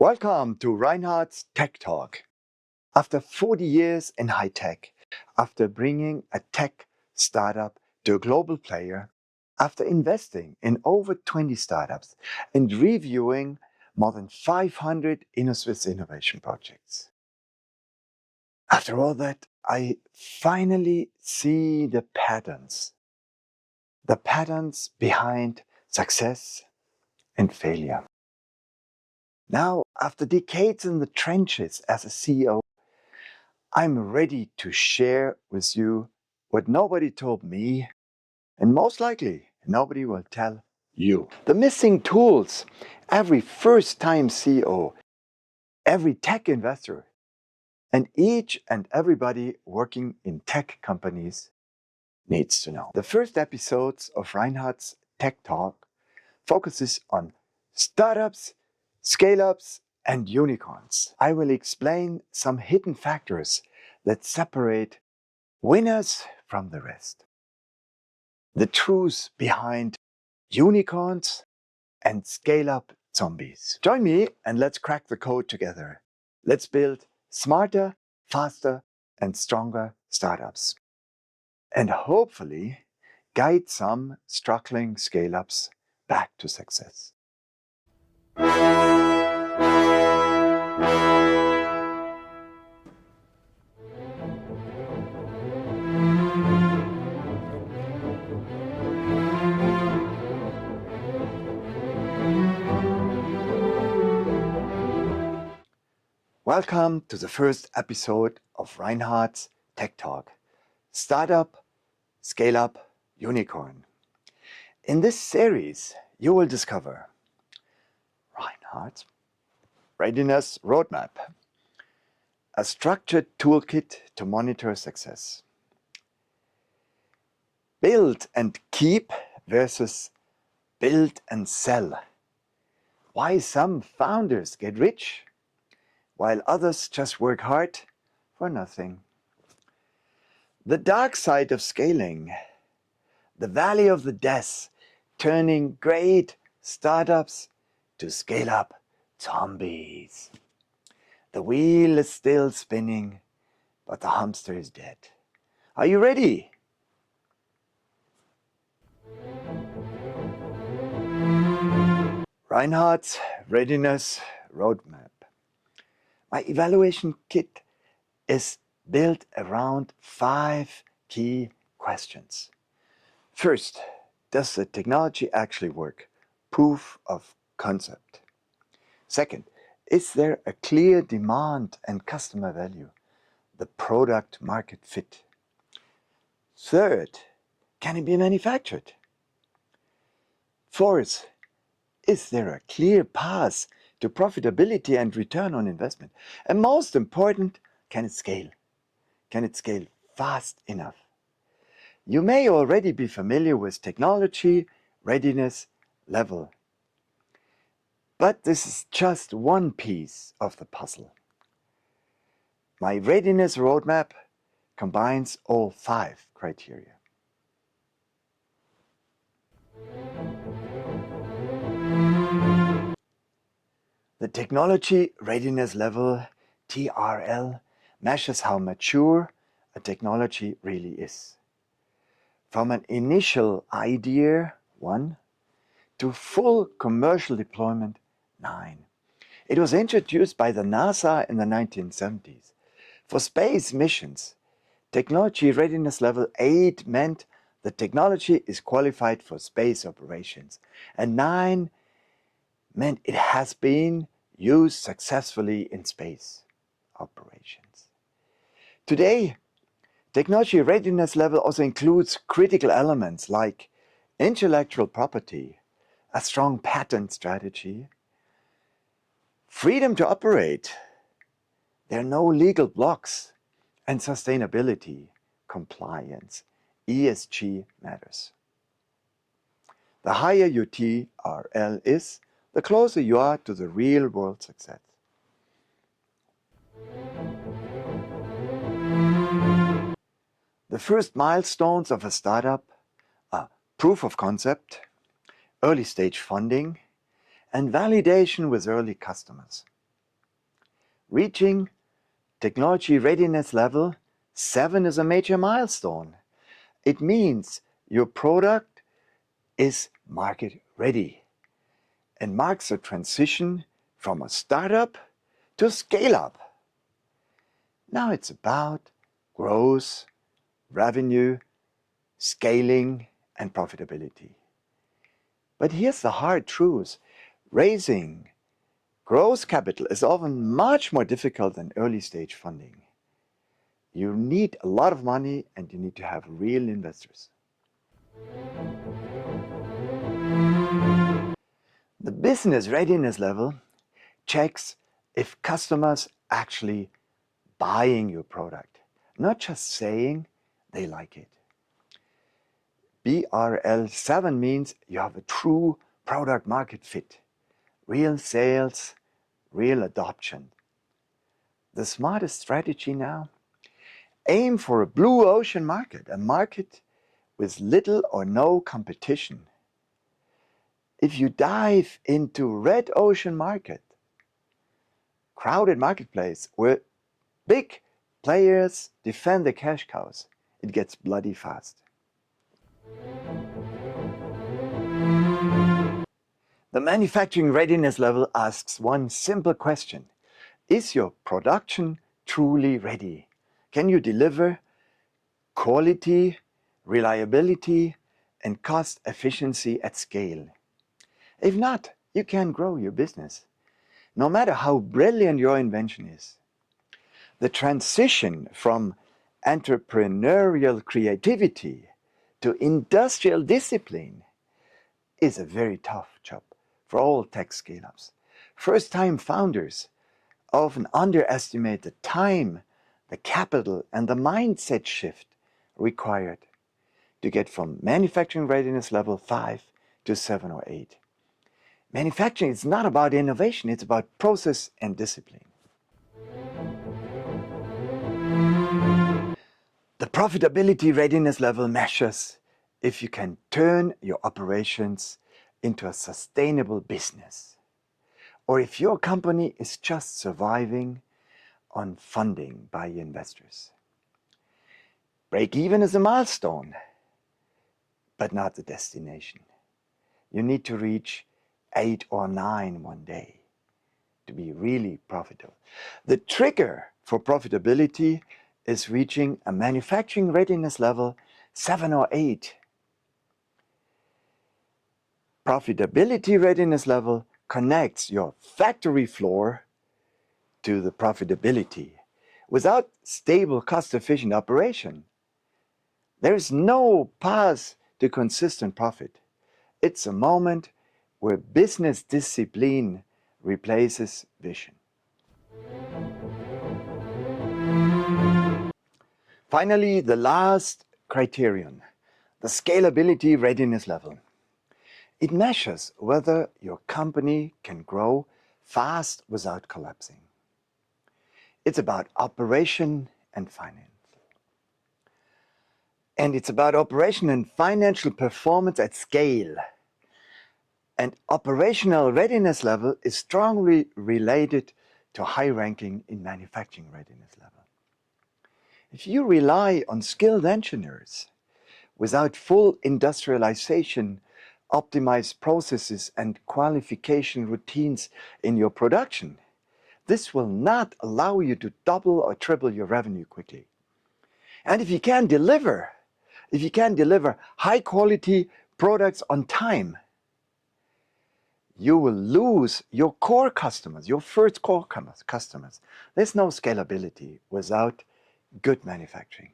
Welcome to Reinhard's Tech Talk. After 40 years in high tech, after bringing a tech startup to a global player, after investing in over 20 startups and reviewing more than 500 InnoSwiss innovation projects. After all that, I finally see the patterns behind success and failure. Now, after decades in the trenches as a CEO, I'm ready to share with you what nobody told me, and most likely nobody will tell you. The missing tools every first-time CEO, every tech investor, and each and everybody working in tech companies needs to know. The first episodes of Reinhard's Tech Talk focuses on startups, scale-ups, and unicorns. I will explain some hidden factors that separate winners from the rest. The truth behind unicorns and scale-up zombies. Join me and let's crack the code together. Let's build smarter, faster, and stronger startups. And hopefully guide some struggling scale-ups back to success. Welcome to the first episode of Reinhard's Tech Talk. Startup, Scale-up, Unicorn. In this series, you will discover Reinhard's Readiness Roadmap, a structured toolkit to monitor success. Build and keep versus build and sell. Why some founders get rich while others just work hard for nothing. The dark side of scaling. The valley of the death, turning great startups to scale-up zombies. The wheel is still spinning, but the hamster is dead. Are you ready? Reinhard's Readiness Roadmap. My evaluation kit is built around 5 key questions. First, does the technology actually work? Proof of concept. Second, is there a clear demand and customer value? The product market fit. Third, can it be manufactured? Fourth, is there a clear path to profitability and return on investment? And most important, can it scale? Can it scale fast enough? You may already be familiar with Technology Readiness Level. But this is just one piece of the puzzle. My readiness roadmap combines all 5 criteria. The Technology Readiness Level, TRL, measures how mature a technology really is. From an initial idea, 1, to full commercial deployment, 9. It was introduced by the NASA in the 1970s. For space missions, Technology Readiness Level 8 meant the technology is qualified for space operations, and 9 meant it has been used successfully in space operations. Today, Technology Readiness Level also includes critical elements like intellectual property, a strong patent strategy, freedom to operate, there are no legal blocks, and sustainability, compliance, ESG matters. The higher your TRL is, the closer you are to the real world success. The first milestones of a startup are proof of concept, early stage funding, and validation with early customers. Reaching Technology Readiness Level 7 is a major milestone. It means your product is market ready and marks a transition from a startup to a scale-up. Now it's about growth, revenue, scaling, and profitability. But here's the hard truth. Raising growth capital is often much more difficult than early stage funding. You need a lot of money and you need to have real investors. The business readiness level checks if customers actually buying your product, not just saying they like it. BRL7 means you have a true product market fit, real sales, real adoption. The smartest strategy now? Aim for a blue ocean market, a market with little or no competition. If you dive into red ocean market, crowded marketplace where big players defend the cash cows, it gets bloody fast. The manufacturing readiness level asks one simple question. Is your production truly ready? Can you deliver quality, reliability, and cost efficiency at scale? If not, you can't grow your business, no matter how brilliant your invention is. The transition from entrepreneurial creativity to industrial discipline is a very tough job for all tech scale-ups. First-time founders often underestimate the time, the capital, and the mindset shift required to get from manufacturing readiness level 5 to 7 or 8. Manufacturing is not about innovation, it's about process and discipline. The profitability readiness level measures if you can turn your operations into a sustainable business, or if your company is just surviving on funding by investors. Break-even is a milestone, but not the destination. You need to reach 8 or 9 one day to be really profitable. The trigger for profitability is reaching a manufacturing readiness level 7 or 8. Profitability readiness level connects your factory floor to the profitability. Without stable, cost-efficient operation, there is no path to consistent profit. It's a moment where business discipline replaces vision. Finally, the last criterion, the scalability readiness level. It measures whether your company can grow fast without collapsing. It's about operation and finance. And it's about operation and financial performance at scale. And operational readiness level is strongly related to high ranking in manufacturing readiness level. If you rely on skilled engineers without full industrialization, optimized processes and qualification routines in your production, this will not allow you to double or triple your revenue quickly. And if you can deliver high quality products on time, you will lose your core customers, your first core customers. There's no scalability without good manufacturing.